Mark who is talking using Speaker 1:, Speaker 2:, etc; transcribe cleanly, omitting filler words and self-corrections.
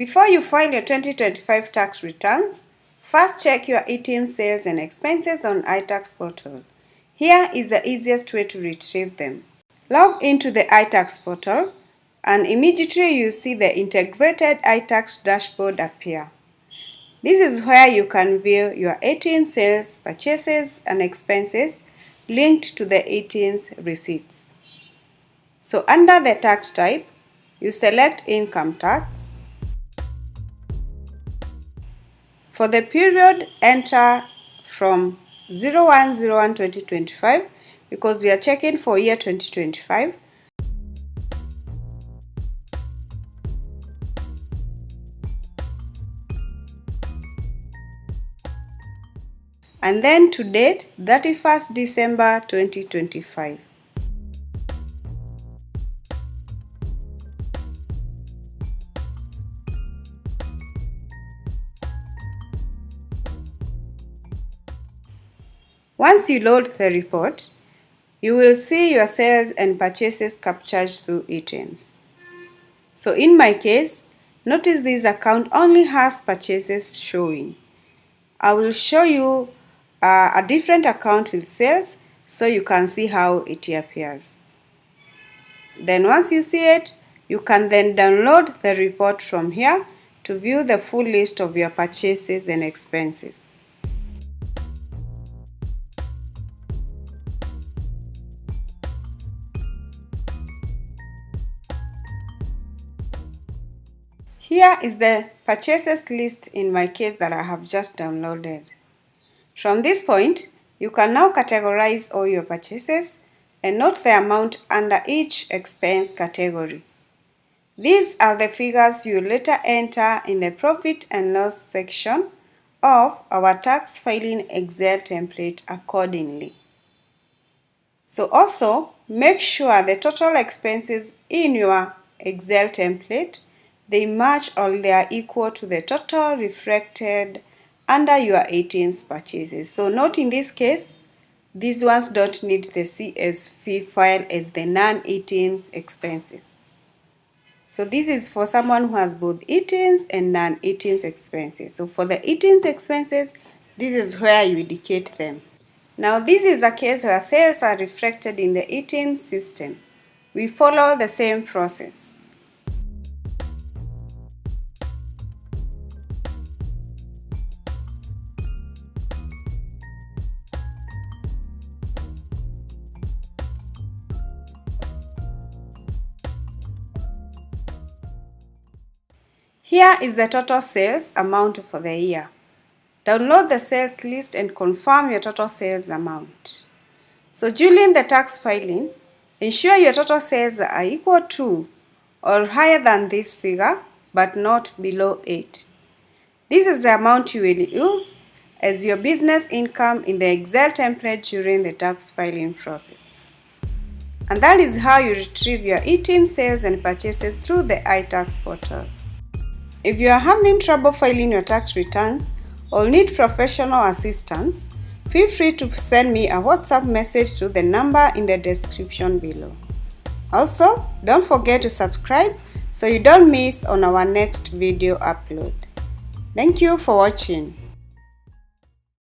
Speaker 1: Before you file your 2025 tax returns, first check your eTIMS sales and expenses on iTax portal. Here is the easiest way to retrieve them. Log into the iTax portal and immediately you see the integrated iTax dashboard appear. This is where you can view your eTIMS sales, purchases and expenses linked to the eTIMS receipts. So under the tax type, you select income tax. For the period, enter from 01/01/2025 because we are checking for year 2025. And then to date, 31st December 2025. Once you load the report, you will see your sales and purchases captured through eTIMS. So in my case, notice this account only has purchases showing. I will show you a different account with sales so you can see how it appears. Then once you see it, you can then download the report from here to view the full list of your purchases and expenses. Here is the purchases list in my case that I have just downloaded. From this point, you can now categorize all your purchases and note the amount under each expense category. These are the figures you later enter in the profit and loss section of our tax filing Excel template accordingly. So also, make sure the total expenses in your Excel template they match or they are equal to the total reflected under your eTIMS purchases. So note in this case, these ones don't need the CSV file as the non-eTIMS expenses. So this is for someone who has both eTIMS and non-eTIMS expenses. So for the eTIMS expenses, this is where you indicate them. Now this is a case where sales are reflected in the eTIMS system. We follow the same process. Here is the total sales amount for the year. Download the sales list and confirm your total sales amount. So during the tax filing, ensure your total sales are equal to or higher than this figure, but not below 8. This is the amount you will use as your business income in the Excel template during the tax filing process. And that is how you retrieve your eTIMS sales and purchases through the iTax portal. If you are having trouble filing your tax returns or need professional assistance, feel free to send me a WhatsApp message to the number in the description below. Also, don't forget to subscribe so you don't miss on our next video upload. Thank you for watching.